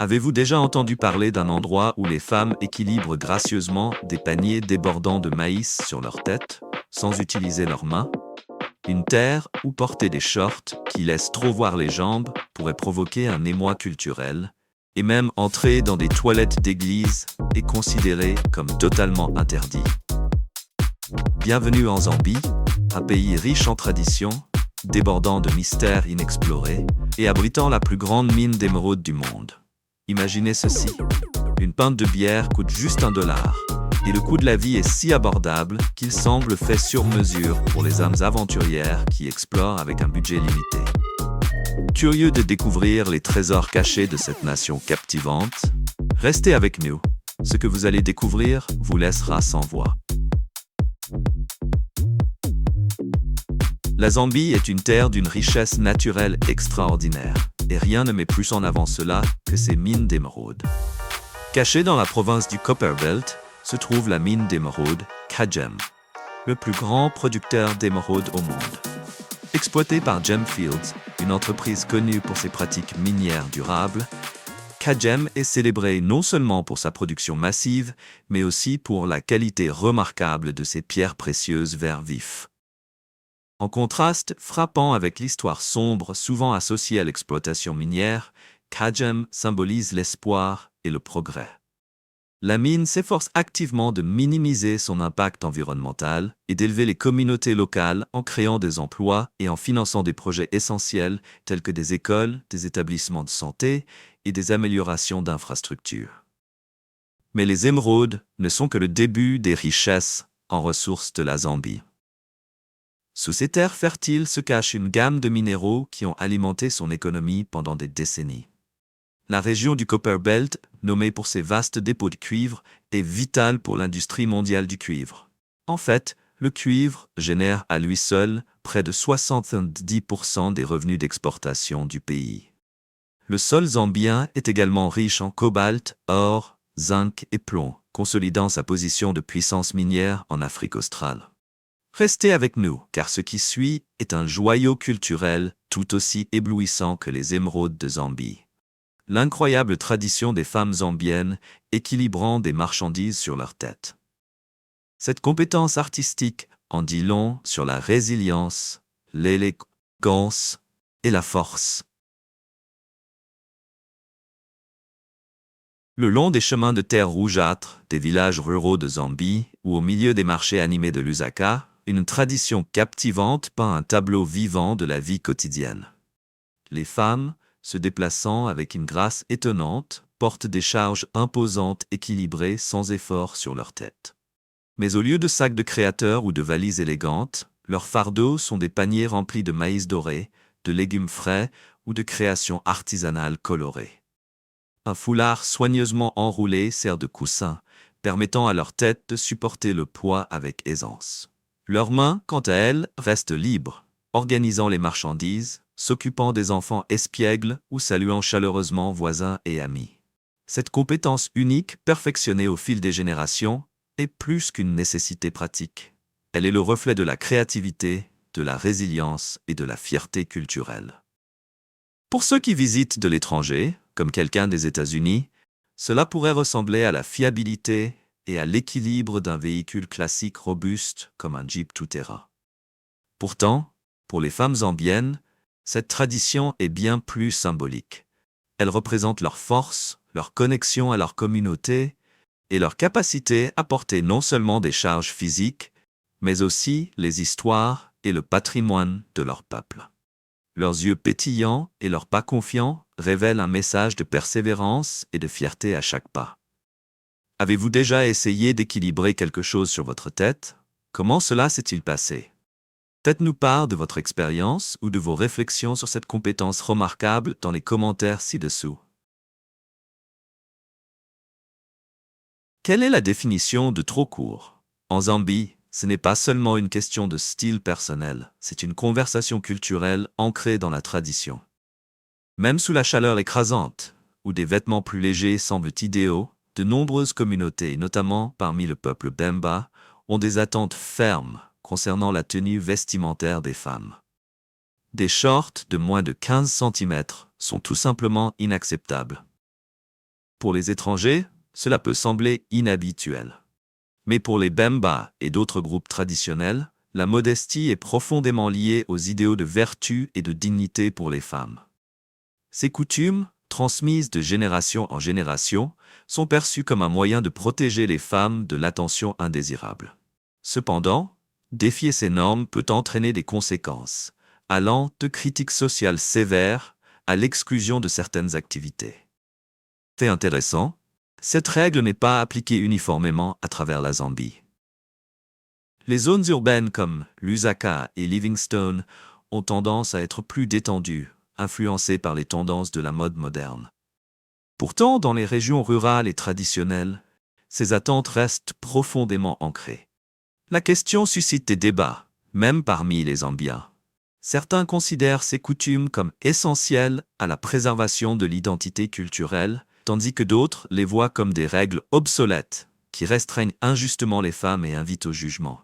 Avez-vous déjà entendu parler d'un endroit où les femmes équilibrent gracieusement des paniers débordant de maïs sur leur tête, sans utiliser leurs mains? Une terre où porter des shorts qui laissent trop voir les jambes pourrait provoquer un émoi culturel, et même entrer dans des toilettes d'église est considéré comme totalement interdit. Bienvenue en Zambie, un pays riche en traditions, débordant de mystères inexplorés et abritant la plus grande mine d'émeraude du monde. Imaginez ceci, une pinte de bière coûte juste $1, et le coût de la vie est si abordable qu'il semble fait sur mesure pour les âmes aventurières qui explorent avec un budget limité. Curieux de découvrir les trésors cachés de cette nation captivante, restez avec nous. Ce que vous allez découvrir vous laissera sans voix. La Zambie est une terre d'une richesse naturelle extraordinaire, et rien ne met plus en avant cela que ses mines d'émeraude. Cachée dans la province du Copperbelt se trouve la mine d'émeraude Kagem, le plus grand producteur d'émeraude au monde. Exploité par Gemfields, une entreprise connue pour ses pratiques minières durables, Kagem est célébré non seulement pour sa production massive, mais aussi pour la qualité remarquable de ses pierres précieuses vert vif. En contraste frappant avec l'histoire sombre souvent associée à l'exploitation minière, Kagem symbolise l'espoir et le progrès. La mine s'efforce activement de minimiser son impact environnemental et d'élever les communautés locales en créant des emplois et en finançant des projets essentiels tels que des écoles, des établissements de santé et des améliorations d'infrastructures. Mais les émeraudes ne sont que le début des richesses en ressources de la Zambie. Sous ces terres fertiles se cache une gamme de minéraux qui ont alimenté son économie pendant des décennies. La région du Copperbelt, nommée pour ses vastes dépôts de cuivre, est vitale pour l'industrie mondiale du cuivre. En fait, le cuivre génère à lui seul près de 70% des revenus d'exportation du pays. Le sol zambien est également riche en cobalt, or, zinc et plomb, consolidant sa position de puissance minière en Afrique australe. Restez avec nous, car ce qui suit est un joyau culturel tout aussi éblouissant que les émeraudes de Zambie. L'incroyable tradition des femmes zambiennes équilibrant des marchandises sur leur tête. Cette compétence artistique en dit long sur la résilience, l'élégance et la force. Le long des chemins de terre rougeâtres des villages ruraux de Zambie ou au milieu des marchés animés de Lusaka, une tradition captivante peint un tableau vivant de la vie quotidienne. Les femmes, se déplaçant avec une grâce étonnante, portent des charges imposantes équilibrées sans effort sur leur tête. Mais au lieu de sacs de créateurs ou de valises élégantes, leurs fardeaux sont des paniers remplis de maïs doré, de légumes frais ou de créations artisanales colorées. Un foulard soigneusement enroulé sert de coussin, permettant à leur tête de supporter le poids avec aisance. Leurs mains, quant à elles, restent libres, organisant les marchandises, s'occupant des enfants espiègles ou saluant chaleureusement voisins et amis. Cette compétence unique, perfectionnée au fil des générations, est plus qu'une nécessité pratique. Elle est le reflet de la créativité, de la résilience et de la fierté culturelle. Pour ceux qui visitent de l'étranger, comme quelqu'un des États-Unis, cela pourrait ressembler à la fiabilité et à l'équilibre d'un véhicule classique robuste comme un Jeep tout-terrain. Pourtant, pour les femmes zambiennes, cette tradition est bien plus symbolique. Elle représente leur force, leur connexion à leur communauté et leur capacité à porter non seulement des charges physiques, mais aussi les histoires et le patrimoine de leur peuple. Leurs yeux pétillants et leurs pas confiants révèlent un message de persévérance et de fierté à chaque pas. Avez-vous déjà essayé d'équilibrer quelque chose sur votre tête? Comment cela s'est-il passé? Faites-nous part de votre expérience ou de vos réflexions sur cette compétence remarquable dans les commentaires ci-dessous. Quelle est la définition de trop court? En Zambie, ce n'est pas seulement une question de style personnel, c'est une conversation culturelle ancrée dans la tradition. Même sous la chaleur écrasante, où des vêtements plus légers semblent idéaux, de nombreuses communautés, notamment parmi le peuple Bemba, ont des attentes fermes concernant la tenue vestimentaire des femmes. Des shorts de moins de 15 cm sont tout simplement inacceptables. Pour les étrangers, cela peut sembler inhabituel. Mais pour les Bemba et d'autres groupes traditionnels, la modestie est profondément liée aux idéaux de vertu et de dignité pour les femmes. Ces coutumes, transmises de génération en génération, sont perçues comme un moyen de protéger les femmes de l'attention indésirable. Cependant, défier ces normes peut entraîner des conséquences, allant de critiques sociales sévères à l'exclusion de certaines activités. Fait intéressant, cette règle n'est pas appliquée uniformément à travers la Zambie. Les zones urbaines comme Lusaka et Livingstone ont tendance à être plus détendues, influencées par les tendances de la mode moderne. Pourtant, dans les régions rurales et traditionnelles, ces attentes restent profondément ancrées. La question suscite des débats, même parmi les Zambiens. Certains considèrent ces coutumes comme essentielles à la préservation de l'identité culturelle, tandis que d'autres les voient comme des règles obsolètes qui restreignent injustement les femmes et invitent au jugement.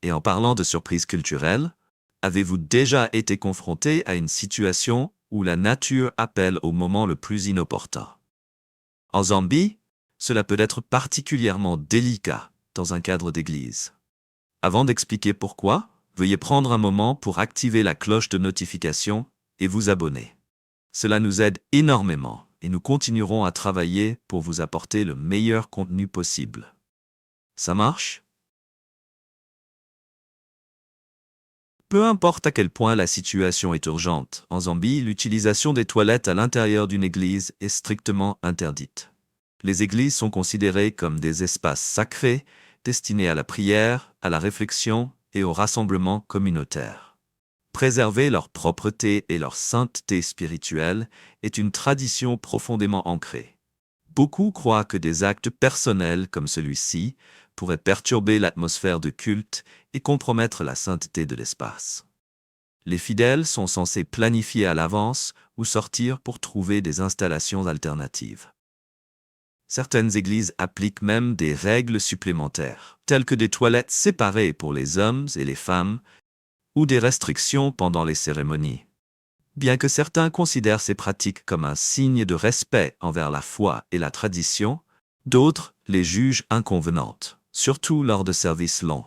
Et en parlant de surprise culturelle, avez-vous déjà été confronté à une situation où la nature appelle au moment le plus inopportun? En Zambie, cela peut être particulièrement délicat dans un cadre d'église. Avant d'expliquer pourquoi, veuillez prendre un moment pour activer la cloche de notification et vous abonner. Cela nous aide énormément et nous continuerons à travailler pour vous apporter le meilleur contenu possible. Ça marche? Peu importe à quel point la situation est urgente, en Zambie, l'utilisation des toilettes à l'intérieur d'une église est strictement interdite. Les églises sont considérées comme des espaces sacrés, destinés à la prière, à la réflexion et au rassemblement communautaire. Préserver leur propreté et leur sainteté spirituelle est une tradition profondément ancrée. Beaucoup croient que des actes personnels comme celui-ci pourraient perturber l'atmosphère de culte et compromettre la sainteté de l'espace. Les fidèles sont censés planifier à l'avance ou sortir pour trouver des installations alternatives. Certaines églises appliquent même des règles supplémentaires, telles que des toilettes séparées pour les hommes et les femmes, ou des restrictions pendant les cérémonies. Bien que certains considèrent ces pratiques comme un signe de respect envers la foi et la tradition, d'autres les jugent inconvenantes, surtout lors de services longs.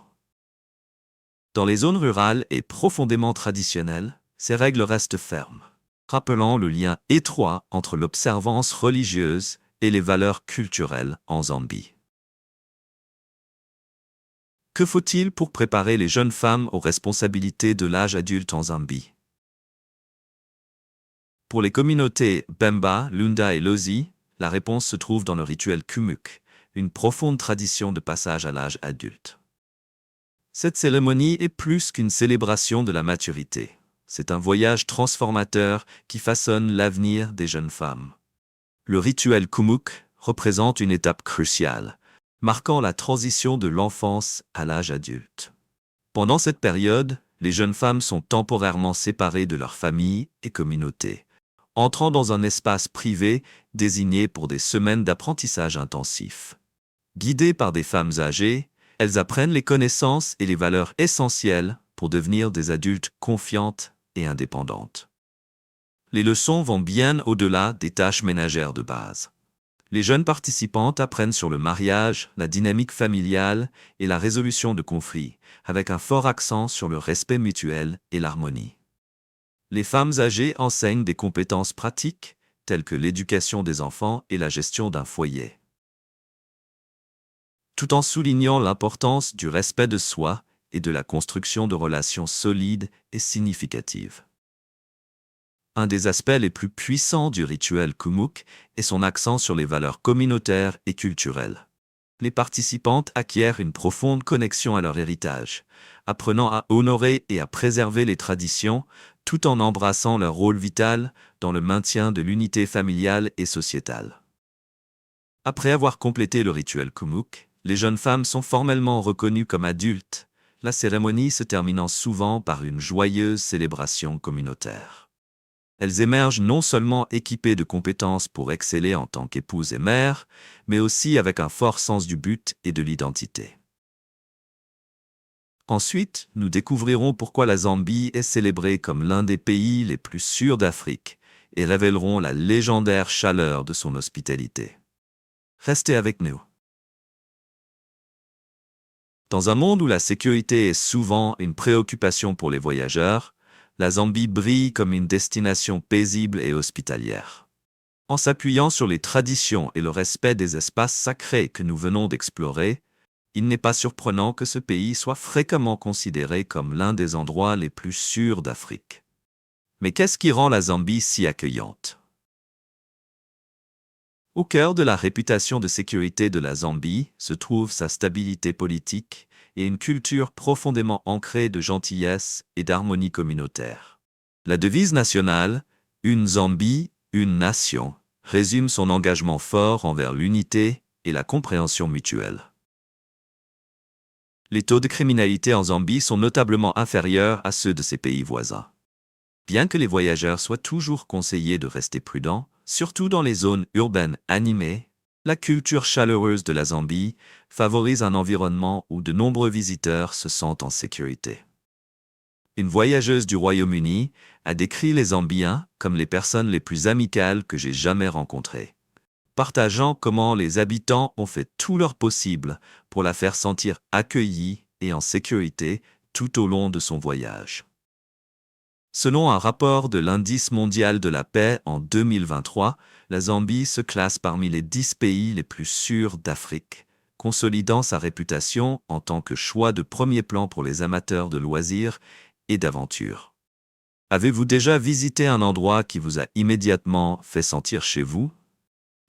Dans les zones rurales et profondément traditionnelles, ces règles restent fermes, rappelant le lien étroit entre l'observance religieuse et les valeurs culturelles en Zambie. Que faut-il pour préparer les jeunes femmes aux responsabilités de l'âge adulte en Zambie? Pour les communautés Bemba, Lunda et Lozi, la réponse se trouve dans le rituel Kumuk, une profonde tradition de passage à l'âge adulte. Cette cérémonie est plus qu'une célébration de la maturité. C'est un voyage transformateur qui façonne l'avenir des jeunes femmes. Le rituel Kumuk représente une étape cruciale, marquant la transition de l'enfance à l'âge adulte. Pendant cette période, les jeunes femmes sont temporairement séparées de leur famille et communauté, entrant dans un espace privé désigné pour des semaines d'apprentissage intensif. Guidées par des femmes âgées, elles apprennent les connaissances et les valeurs essentielles pour devenir des adultes confiantes et indépendantes. Les leçons vont bien au-delà des tâches ménagères de base. Les jeunes participantes apprennent sur le mariage, la dynamique familiale et la résolution de conflits, avec un fort accent sur le respect mutuel et l'harmonie. Les femmes âgées enseignent des compétences pratiques, telles que l'éducation des enfants et la gestion d'un foyer, tout en soulignant l'importance du respect de soi et de la construction de relations solides et significatives. Un des aspects les plus puissants du rituel Kumuk est son accent sur les valeurs communautaires et culturelles. Les participantes acquièrent une profonde connexion à leur héritage, apprenant à honorer et à préserver les traditions, tout en embrassant leur rôle vital dans le maintien de l'unité familiale et sociétale. Après avoir complété le rituel Kumuk, les jeunes femmes sont formellement reconnues comme adultes, la cérémonie se terminant souvent par une joyeuse célébration communautaire. Elles émergent non seulement équipées de compétences pour exceller en tant qu'épouses et mères, mais aussi avec un fort sens du but et de l'identité. Ensuite, nous découvrirons pourquoi la Zambie est célébrée comme l'un des pays les plus sûrs d'Afrique et révéleront la légendaire chaleur de son hospitalité. Restez avec nous. Dans un monde où la sécurité est souvent une préoccupation pour les voyageurs, la Zambie brille comme une destination paisible et hospitalière. En s'appuyant sur les traditions et le respect des espaces sacrés que nous venons d'explorer, il n'est pas surprenant que ce pays soit fréquemment considéré comme l'un des endroits les plus sûrs d'Afrique. Mais qu'est-ce qui rend la Zambie si accueillante? Au cœur de la réputation de sécurité de la Zambie se trouve sa stabilité politique et une culture profondément ancrée de gentillesse et d'harmonie communautaire. La devise nationale « Une Zambie, une nation » résume son engagement fort envers l'unité et la compréhension mutuelle. Les taux de criminalité en Zambie sont notablement inférieurs à ceux de ses pays voisins. Bien que les voyageurs soient toujours conseillés de rester prudents, surtout dans les zones urbaines animées, la culture chaleureuse de la Zambie favorise un environnement où de nombreux visiteurs se sentent en sécurité. Une voyageuse du Royaume-Uni a décrit les Zambiens comme les personnes les plus amicales que j'ai jamais rencontrées, partageant comment les habitants ont fait tout leur possible pour la faire sentir accueillie et en sécurité tout au long de son voyage. Selon un rapport de l'Indice mondial de la paix en 2023, la Zambie se classe parmi les 10 pays les plus sûrs d'Afrique, consolidant sa réputation en tant que choix de premier plan pour les amateurs de loisirs et d'aventure. Avez-vous déjà visité un endroit qui vous a immédiatement fait sentir chez vous?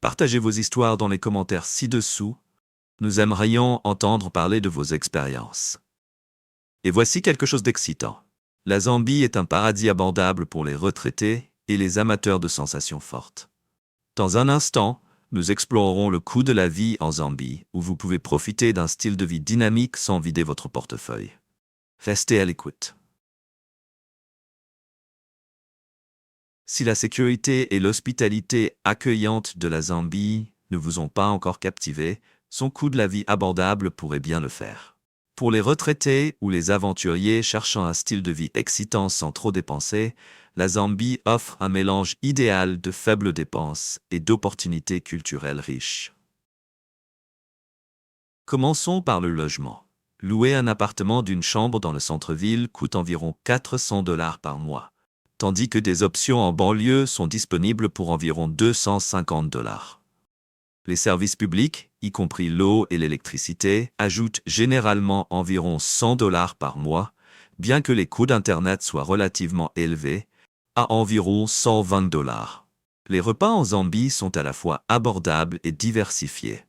Partagez vos histoires dans les commentaires ci-dessous. Nous aimerions entendre parler de vos expériences. Et voici quelque chose d'excitant. La Zambie est un paradis abordable pour les retraités et les amateurs de sensations fortes. Dans un instant, nous explorerons le coût de la vie en Zambie, où vous pouvez profiter d'un style de vie dynamique sans vider votre portefeuille. Restez à l'écoute. Si la sécurité et l'hospitalité accueillante de la Zambie ne vous ont pas encore captivé, son coût de la vie abordable pourrait bien le faire. Pour les retraités ou les aventuriers cherchant un style de vie excitant sans trop dépenser, la Zambie offre un mélange idéal de faibles dépenses et d'opportunités culturelles riches. Commençons par le logement. Louer un appartement d'une chambre dans le centre-ville coûte environ 400 $ par mois, tandis que des options en banlieue sont disponibles pour environ 250 $. Les services publics, y compris l'eau et l'électricité, ajoutent généralement environ 100 $ par mois, bien que les coûts d'Internet soient relativement élevés, à environ 120 $. Les repas en Zambie sont à la fois abordables et diversifiés.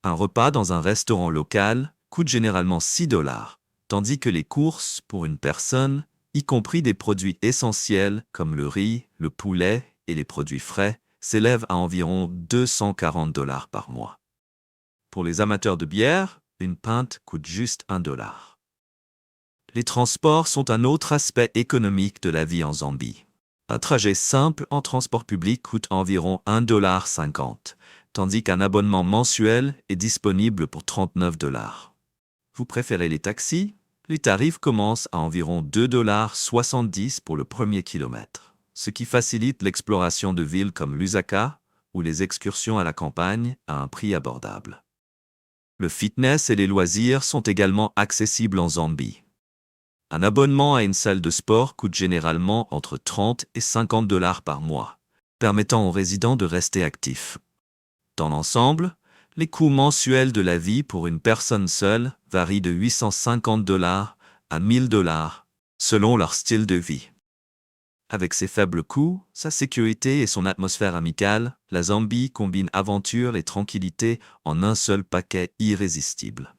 Un repas dans un restaurant local coûte généralement 6 $, tandis que les courses pour une personne, y compris des produits essentiels comme le riz, le poulet et les produits frais, s'élèvent à environ 240 $ par mois. Pour les amateurs de bière, une pinte coûte juste 1 $. Les transports sont un autre aspect économique de la vie en Zambie. Un trajet simple en transport public coûte environ 1,50 $, tandis qu'un abonnement mensuel est disponible pour 39 $. Vous préférez les taxis? Les tarifs commencent à environ 2,70 $ pour le premier kilomètre, ce qui facilite l'exploration de villes comme Lusaka ou les excursions à la campagne à un prix abordable. Le fitness et les loisirs sont également accessibles en Zambie. Un abonnement à une salle de sport coûte généralement entre 30 et 50 $ par mois, permettant aux résidents de rester actifs. Dans l'ensemble, les coûts mensuels de la vie pour une personne seule varient de 850 $ à 1000 $, selon leur style de vie. Avec ses faibles coûts, sa sécurité et son atmosphère amicale, la Zambie combine aventure et tranquillité en un seul paquet irrésistible.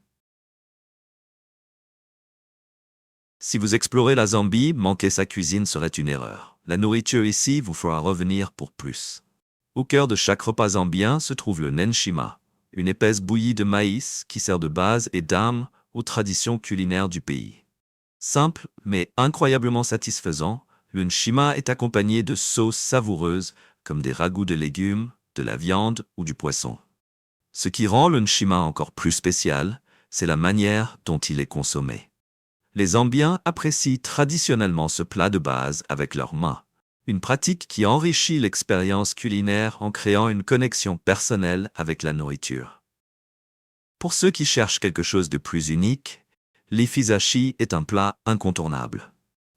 Si vous explorez la Zambie, manquer sa cuisine serait une erreur. La nourriture ici vous fera revenir pour plus. Au cœur de chaque repas zambien se trouve le nenshima, une épaisse bouillie de maïs qui sert de base et d'âme aux traditions culinaires du pays. Simple, mais incroyablement satisfaisant, le nshima est accompagné de sauces savoureuses comme des ragoûts de légumes, de la viande ou du poisson. Ce qui rend le nshima encore plus spécial, c'est la manière dont il est consommé. Les Zambiens apprécient traditionnellement ce plat de base avec leurs mains, Une pratique qui enrichit l'expérience culinaire en créant une connexion personnelle avec la nourriture. Pour ceux qui cherchent quelque chose de plus unique, l'ifisashi est un plat incontournable.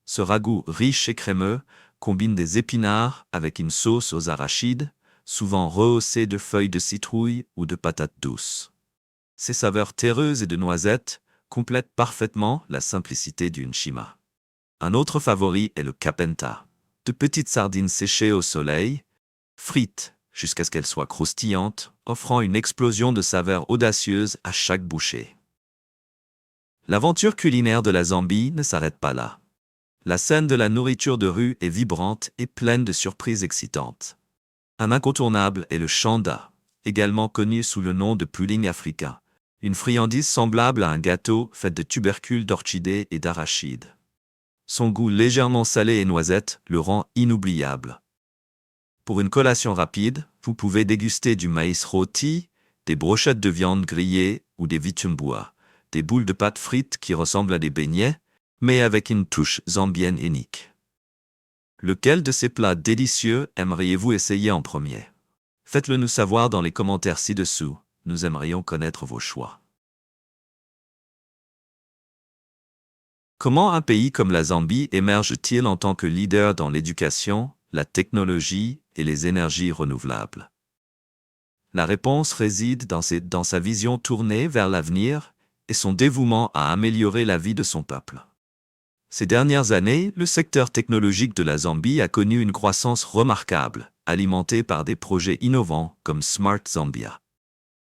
Ce ragoût riche et crémeux combine des épinards avec une sauce aux arachides, souvent rehaussée de feuilles de citrouille ou de patates douces. Ces saveurs terreuses et de noisettes complètent parfaitement la simplicité du nshima. Un autre favori est le kapenta, de petites sardines séchées au soleil, frites jusqu'à ce qu'elles soient croustillantes, offrant une explosion de saveurs audacieuses à chaque bouchée. L'aventure culinaire de la Zambie ne s'arrête pas là. La scène de la nourriture de rue est vibrante et pleine de surprises excitantes. Un incontournable est le chanda, également connu sous le nom de pudding africain, une friandise semblable à un gâteau fait de tubercules d'orchidées et d'arachides. Son goût légèrement salé et noisette le rend inoubliable. Pour une collation rapide, vous pouvez déguster du maïs rôti, des brochettes de viande grillée ou des vitumbua, des boules de pâte frites qui ressemblent à des beignets, mais avec une touche zambienne unique. Lequel de ces plats délicieux aimeriez-vous essayer en premier? Faites-le nous savoir dans les commentaires ci-dessous, nous aimerions connaître vos choix. Comment un pays comme la Zambie émerge-t-il en tant que leader dans l'éducation, la technologie et les énergies renouvelables? La réponse réside dans sa vision tournée vers l'avenir et son dévouement à améliorer la vie de son peuple. Ces dernières années, le secteur technologique de la Zambie a connu une croissance remarquable, alimentée par des projets innovants comme Smart Zambia.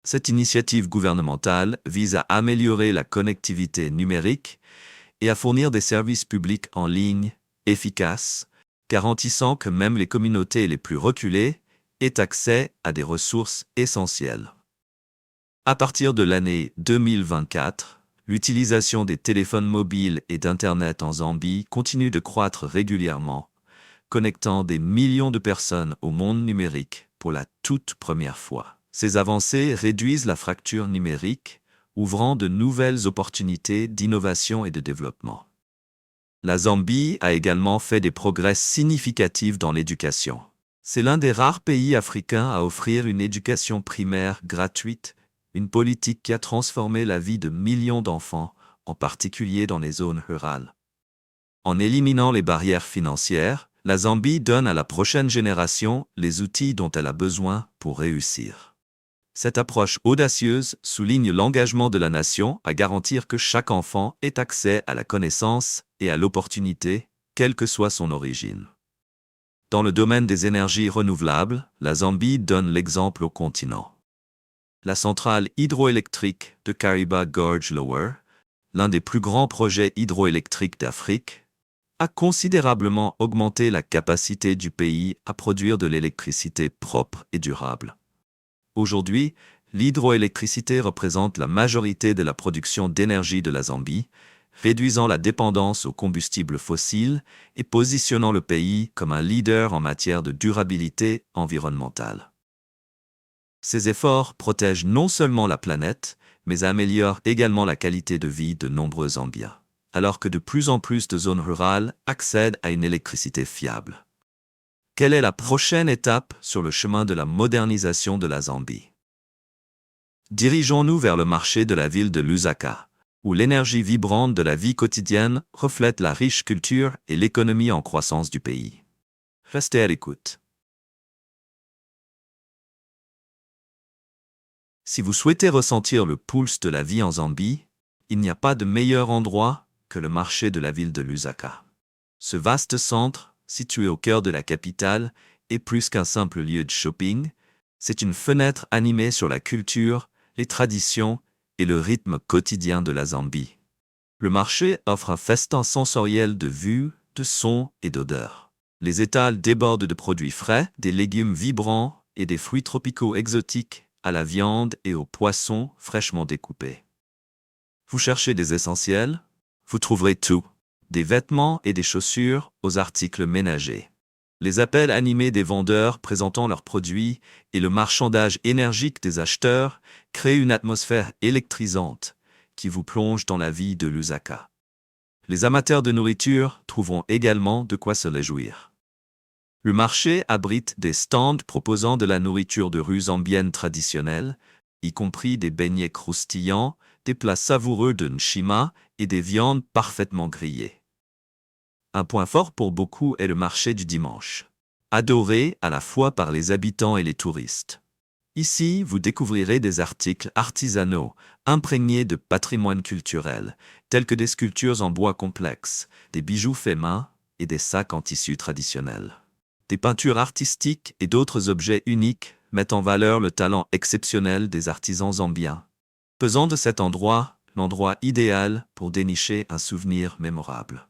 Cette initiative gouvernementale vise à améliorer la connectivité numérique et à fournir des services publics en ligne efficaces, garantissant que même les communautés les plus reculées aient accès à des ressources essentielles. À partir de l'année 2024, l'utilisation des téléphones mobiles et d'Internet en Zambie continue de croître régulièrement, connectant des millions de personnes au monde numérique pour la toute première fois. Ces avancées réduisent la fracture numérique, ouvrant de nouvelles opportunités d'innovation et de développement. La Zambie a également fait des progrès significatifs dans l'éducation. C'est l'un des rares pays africains à offrir une éducation primaire gratuite, une politique qui a transformé la vie de millions d'enfants, en particulier dans les zones rurales. En éliminant les barrières financières, la Zambie donne à la prochaine génération les outils dont elle a besoin pour réussir. Cette approche audacieuse souligne l'engagement de la nation à garantir que chaque enfant ait accès à la connaissance et à l'opportunité, quelle que soit son origine. Dans le domaine des énergies renouvelables, la Zambie donne l'exemple au continent. La centrale hydroélectrique de Kariba Gorge Lower, l'un des plus grands projets hydroélectriques d'Afrique, a considérablement augmenté la capacité du pays à produire de l'électricité propre et durable. Aujourd'hui, l'hydroélectricité représente la majorité de la production d'énergie de la Zambie, réduisant la dépendance aux combustibles fossiles et positionnant le pays comme un leader en matière de durabilité environnementale. Ces efforts protègent non seulement la planète, mais améliorent également la qualité de vie de nombreux Zambiens, alors que de plus en plus de zones rurales accèdent à une électricité fiable. Quelle est la prochaine étape sur le chemin de la modernisation de la Zambie? Dirigeons-nous vers le marché de la ville de Lusaka, où l'énergie vibrante de la vie quotidienne reflète la riche culture et l'économie en croissance du pays. Restez à l'écoute. Si vous souhaitez ressentir le pulse de la vie en Zambie, il n'y a pas de meilleur endroit que le marché de la ville de Lusaka. Ce vaste centre, situé au cœur de la capitale, est plus qu'un simple lieu de shopping, c'est une fenêtre animée sur la culture, les traditions et le rythme quotidien de la Zambie. Le marché offre un festin sensoriel de vues, de sons et d'odeurs. Les étals débordent de produits frais, des légumes vibrants et des fruits tropicaux exotiques, à la viande et aux poissons fraîchement découpés. Vous cherchez des essentiels? Vous trouverez tout. Des vêtements et des chaussures aux articles ménagers. Les appels animés des vendeurs présentant leurs produits et le marchandage énergique des acheteurs créent une atmosphère électrisante qui vous plonge dans la vie de Lusaka. Les amateurs de nourriture trouveront également de quoi se réjouir. Le marché abrite des stands proposant de la nourriture de rue zambienne traditionnelle, y compris des beignets croustillants, des plats savoureux de nshima et des viandes parfaitement grillées. Un point fort pour beaucoup est le marché du dimanche, adoré à la fois par les habitants et les touristes. Ici, vous découvrirez des articles artisanaux, imprégnés de patrimoine culturel, tels que des sculptures en bois complexes, des bijoux faits main et des sacs en tissu traditionnel. Des peintures artistiques et d'autres objets uniques mettent en valeur le talent exceptionnel des artisans zambiens, faisant de cet endroit l'endroit idéal pour dénicher un souvenir mémorable.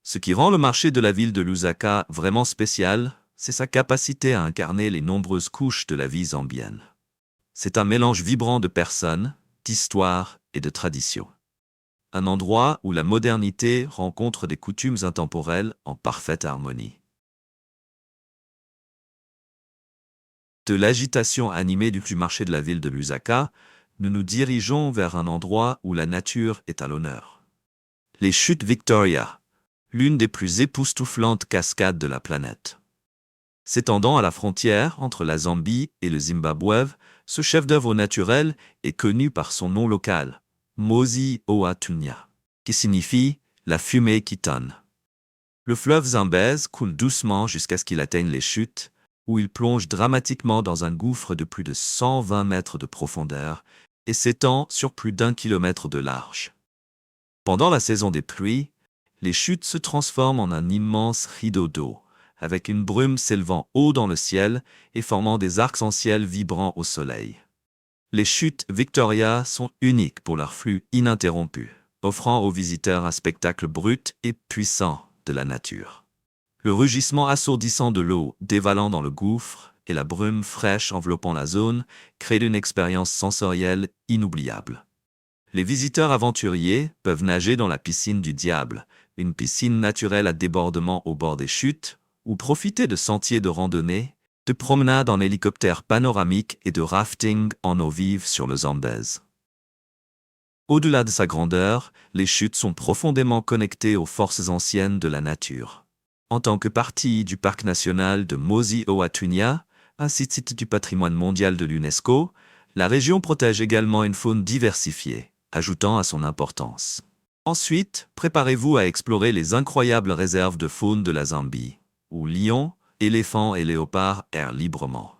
Ce qui rend le marché de la ville de Lusaka vraiment spécial, c'est sa capacité à incarner les nombreuses couches de la vie zambienne. C'est un mélange vibrant de personnes, d'histoires et de traditions. Un endroit où la modernité rencontre des coutumes intemporelles en parfaite harmonie. De l'agitation animée du marché de la ville de Lusaka, nous nous dirigeons vers un endroit où la nature est à l'honneur. Les chutes Victoria, l'une des plus époustouflantes cascades de la planète. S'étendant à la frontière entre la Zambie et le Zimbabwe, ce chef-d'œuvre naturel est connu par son nom local, Mosi Oa Tunya, qui signifie « la fumée qui tonne ». Le fleuve Zambèze coule doucement jusqu'à ce qu'il atteigne les chutes, où il plonge dramatiquement dans un gouffre de plus de 120 mètres de profondeur et s'étend sur plus d'1 kilomètre de large. Pendant la saison des pluies, les chutes se transforment en un immense rideau d'eau, avec une brume s'élevant haut dans le ciel et formant des arcs-en-ciel vibrants au soleil. Les chutes Victoria sont uniques pour leur flux ininterrompu, offrant aux visiteurs un spectacle brut et puissant de la nature. Le rugissement assourdissant de l'eau dévalant dans le gouffre et la brume fraîche enveloppant la zone créent une expérience sensorielle inoubliable. Les visiteurs aventuriers peuvent nager dans la piscine du diable, une piscine naturelle à débordement au bord des chutes, ou profiter de sentiers de randonnée, de promenades en hélicoptère panoramique et de rafting en eau vive sur le Zambèze. Au-delà de sa grandeur, les chutes sont profondément connectées aux forces anciennes de la nature. En tant que partie du parc national de Mosi Oa Tunya, un site du patrimoine mondial de l'UNESCO, la région protège également une faune diversifiée, ajoutant à son importance. Ensuite, préparez-vous à explorer les incroyables réserves de faune de la Zambie, où lions, éléphants et léopards errent librement.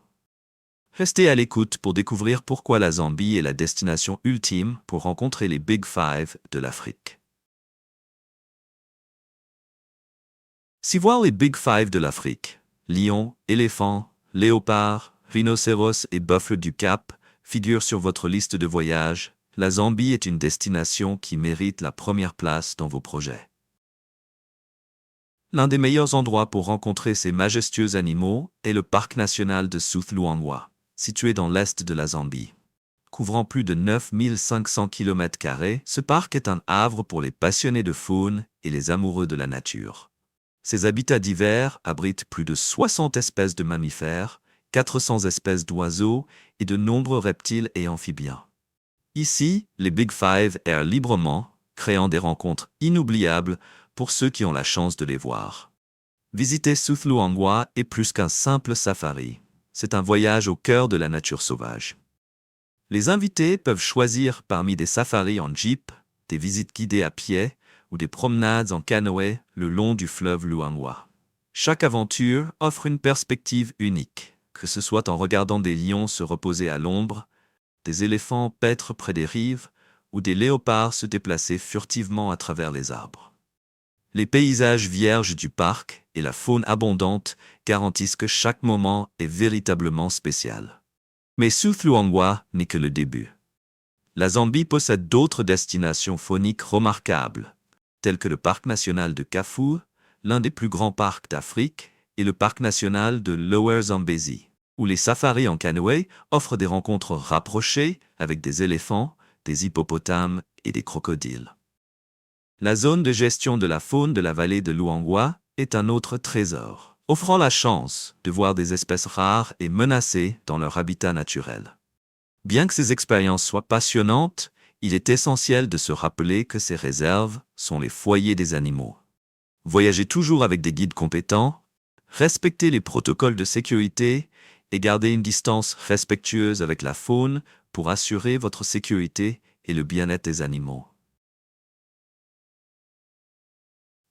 Restez à l'écoute pour découvrir pourquoi la Zambie est la destination ultime pour rencontrer les Big Five de l'Afrique. Si voir les Big Five de l'Afrique, lions, éléphants, léopards, rhinocéros et buffles du Cap, figurent sur votre liste de voyage, la Zambie est une destination qui mérite la première place dans vos projets. L'un des meilleurs endroits pour rencontrer ces majestueux animaux est le parc national de South Luangwa, situé dans l'est de la Zambie. Couvrant plus de 9500 km², ce parc est un havre pour les passionnés de faune et les amoureux de la nature. Ses habitats divers abritent plus de 60 espèces de mammifères, 400 espèces d'oiseaux et de nombreux reptiles et amphibiens. Ici, les Big Five errent librement, créant des rencontres inoubliables pour ceux qui ont la chance de les voir. Visiter South Luangwa est plus qu'un simple safari. C'est un voyage au cœur de la nature sauvage. Les invités peuvent choisir parmi des safaris en jeep, des visites guidées à pied ou des promenades en canoë le long du fleuve Luangwa. Chaque aventure offre une perspective unique, que ce soit en regardant des lions se reposer à l'ombre, des éléphants paître près des rives ou des léopards se déplacer furtivement à travers les arbres. Les paysages vierges du parc et la faune abondante garantissent que chaque moment est véritablement spécial. Mais South Luangwa n'est que le début. La Zambie possède d'autres destinations fauniques remarquables, telles que le parc national de Kafue, l'un des plus grands parcs d'Afrique, et le parc national de Lower Zambezi, où les safaris en canoë offrent des rencontres rapprochées avec des éléphants, des hippopotames et des crocodiles. La zone de gestion de la faune de la vallée de Luangwa est un autre trésor, offrant la chance de voir des espèces rares et menacées dans leur habitat naturel. Bien que ces expériences soient passionnantes, il est essentiel de se rappeler que ces réserves sont les foyers des animaux. Voyagez toujours avec des guides compétents Respectez les protocoles de sécurité et gardez une distance respectueuse avec la faune pour assurer votre sécurité et le bien-être des animaux.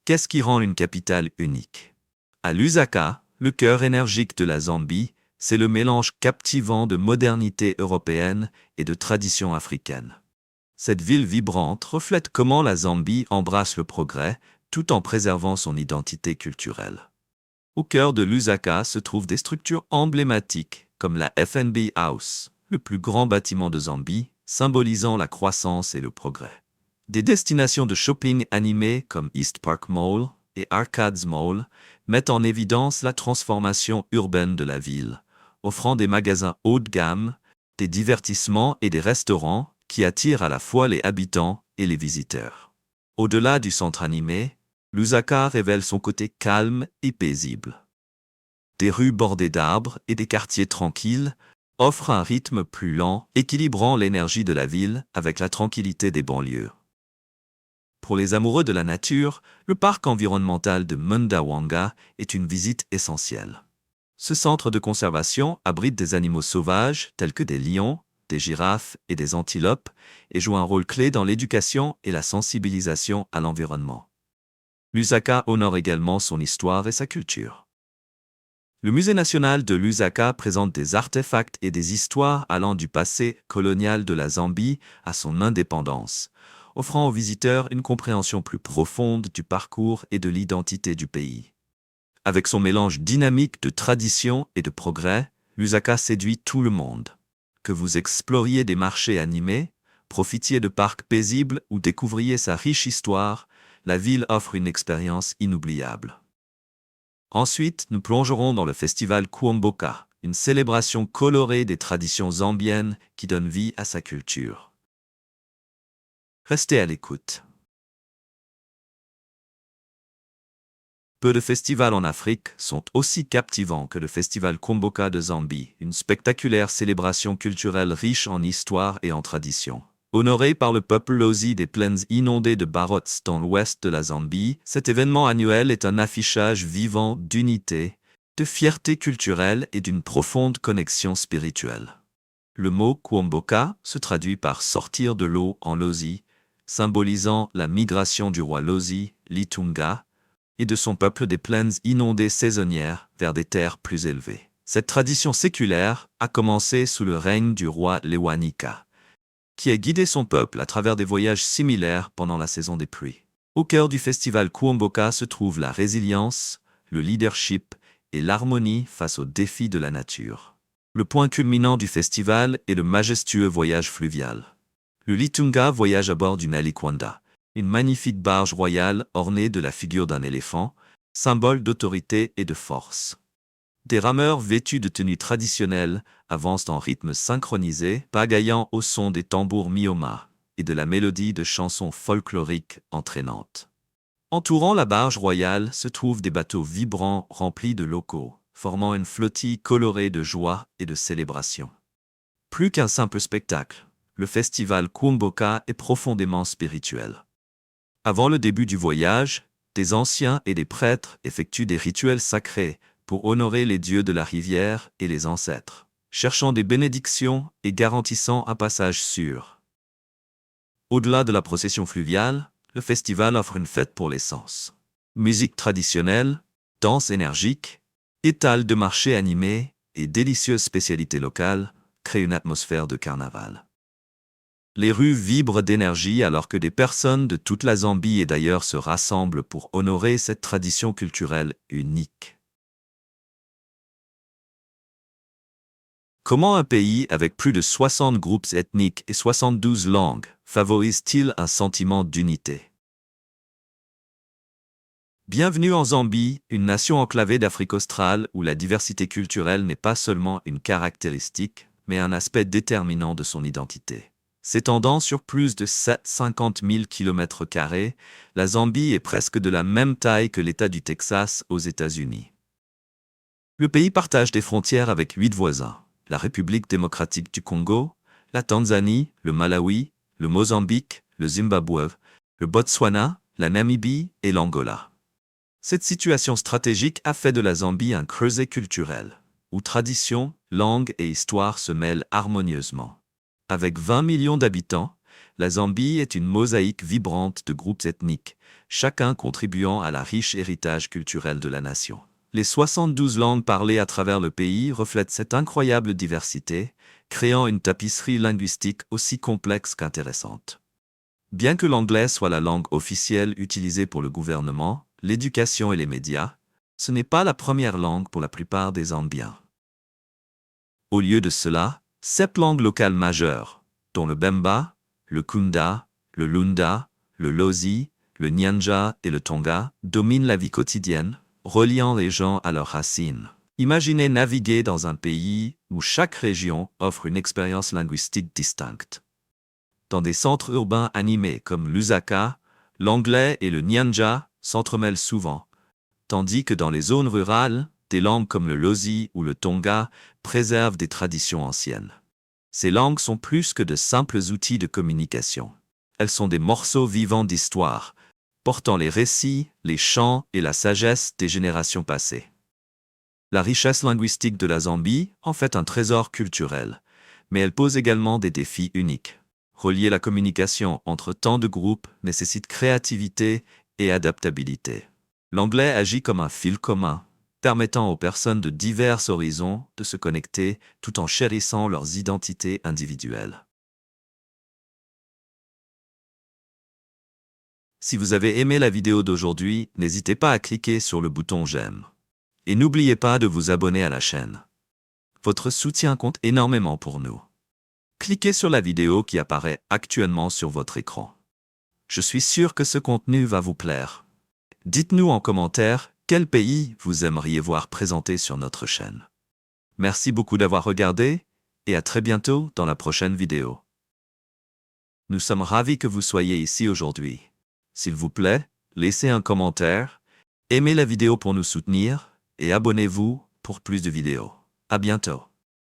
Qu'est-ce qui rend une capitale unique? À Lusaka, le cœur énergique de la Zambie, c'est le mélange captivant de modernité européenne et de tradition africaine. Cette ville vibrante reflète comment la Zambie embrasse le progrès tout en préservant son identité culturelle. Au cœur de Lusaka se trouvent des structures emblématiques comme la FNB House, le plus grand bâtiment de Zambie, symbolisant la croissance et le progrès. Des destinations de shopping animées comme East Park Mall et Arcades Mall mettent en évidence la transformation urbaine de la ville, offrant des magasins haut de gamme, des divertissements et des restaurants qui attirent à la fois les habitants et les visiteurs. Au-delà du centre animé, Lusaka révèle son côté calme et paisible. Des rues bordées d'arbres et des quartiers tranquilles offrent un rythme plus lent, équilibrant l'énergie de la ville avec la tranquillité des banlieues. Pour les amoureux de la nature, le parc environnemental de Mundawanga est une visite essentielle. Ce centre de conservation abrite des animaux sauvages tels que des lions, des girafes et des antilopes et joue un rôle clé dans l'éducation et la sensibilisation à l'environnement. Lusaka honore également son histoire et sa culture. Le Musée national de Lusaka présente des artefacts et des histoires allant du passé colonial de la Zambie à son indépendance, offrant aux visiteurs une compréhension plus profonde du parcours et de l'identité du pays. Avec son mélange dynamique de tradition et de progrès, Lusaka séduit tout le monde. Que vous exploriez des marchés animés, profitiez de parcs paisibles ou découvriez sa riche histoire, la ville offre une expérience inoubliable. Ensuite, nous plongerons dans le festival Kuomboka, une célébration colorée des traditions zambiennes qui donne vie à sa culture. Restez à l'écoute. Peu de festivals en Afrique sont aussi captivants que le festival Kuomboka de Zambie, une spectaculaire célébration culturelle riche en histoire et en tradition. Honoré par le peuple Lozi des plaines inondées de Barots dans l'ouest de la Zambie, cet événement annuel est un affichage vivant d'unité, de fierté culturelle et d'une profonde connexion spirituelle. Le mot Kuomboka se traduit par sortir de l'eau en Lozi, symbolisant la migration du roi Lozi, Litunga, et de son peuple des plaines inondées saisonnières vers des terres plus élevées. Cette tradition séculaire a commencé sous le règne du roi Lewanika, qui a guidé son peuple à travers des voyages similaires pendant la saison des pluies. Au cœur du festival Kuomboka se trouve la résilience, le leadership et l'harmonie face aux défis de la nature. Le point culminant du festival est le majestueux voyage fluvial. Le Litunga voyage à bord d'une alikwanda, une magnifique barge royale ornée de la figure d'un éléphant, symbole d'autorité et de force. Des rameurs vêtus de tenues traditionnelles avancent en rythme synchronisé, pagayant au son des tambours mioma et de la mélodie de chansons folkloriques entraînantes. Entourant la barge royale se trouvent des bateaux vibrants remplis de locaux, formant une flottille colorée de joie et de célébration. Plus qu'un simple spectacle, le festival Kuomboka est profondément spirituel. Avant le début du voyage, des anciens et des prêtres effectuent des rituels sacrés pour honorer les dieux de la rivière et les ancêtres, cherchant des bénédictions et garantissant un passage sûr. Au-delà de la procession fluviale, le festival offre une fête pour les sens. Musique traditionnelle, danse énergique, étals de marché animés et délicieuses spécialités locales créent une atmosphère de carnaval. Les rues vibrent d'énergie alors que des personnes de toute la Zambie et d'ailleurs se rassemblent pour honorer cette tradition culturelle unique. Comment un pays avec plus de 60 groupes ethniques et 72 langues favorise-t-il un sentiment d'unité? Bienvenue en Zambie, une nation enclavée d'Afrique australe où la diversité culturelle n'est pas seulement une caractéristique, mais un aspect déterminant de son identité. S'étendant sur plus de 750 000 km², la Zambie est presque de la même taille que l'État du Texas aux États-Unis. Le pays partage des frontières avec 8 voisins: la République démocratique du Congo, la Tanzanie, le Malawi, le Mozambique, le Zimbabwe, le Botswana, la Namibie et l'Angola. Cette situation stratégique a fait de la Zambie un creuset culturel, où tradition, langue et histoire se mêlent harmonieusement. Avec 20 millions d'habitants, la Zambie est une mosaïque vibrante de groupes ethniques, chacun contribuant à la riche héritage culturel de la nation. Les 72 langues parlées à travers le pays reflètent cette incroyable diversité, créant une tapisserie linguistique aussi complexe qu'intéressante. Bien que l'anglais soit la langue officielle utilisée pour le gouvernement, l'éducation et les médias, ce n'est pas la première langue pour la plupart des Zambiens. Au lieu de cela, 7 langues locales majeures, dont le Bemba, le Kunda, le Lunda, le Lozi, le Nyanja et le Tonga, dominent la vie quotidienne, reliant les gens à leurs racines. Imaginez naviguer dans un pays où chaque région offre une expérience linguistique distincte. Dans des centres urbains animés comme Lusaka, l'anglais et le Nyanja s'entremêlent souvent, tandis que dans les zones rurales, des langues comme le Lozi ou le Tonga préservent des traditions anciennes. Ces langues sont plus que de simples outils de communication. Elles sont des morceaux vivants d'histoire, portant les récits, les chants et la sagesse des générations passées. La richesse linguistique de la Zambie en fait un trésor culturel, mais elle pose également des défis uniques. Relier la communication entre tant de groupes nécessite créativité et adaptabilité. L'anglais agit comme un fil commun, permettant aux personnes de divers horizons de se connecter tout en chérissant leurs identités individuelles. Si vous avez aimé la vidéo d'aujourd'hui, n'hésitez pas à cliquer sur le bouton j'aime. Et n'oubliez pas de vous abonner à la chaîne. Votre soutien compte énormément pour nous. Cliquez sur la vidéo qui apparaît actuellement sur votre écran. Je suis sûr que ce contenu va vous plaire. Dites-nous en commentaire quel pays vous aimeriez voir présenté sur notre chaîne. Merci beaucoup d'avoir regardé et à très bientôt dans la prochaine vidéo. Nous sommes ravis que vous soyez ici aujourd'hui. S'il vous plaît, laissez un commentaire, aimez la vidéo pour nous soutenir et abonnez-vous pour plus de vidéos. À bientôt.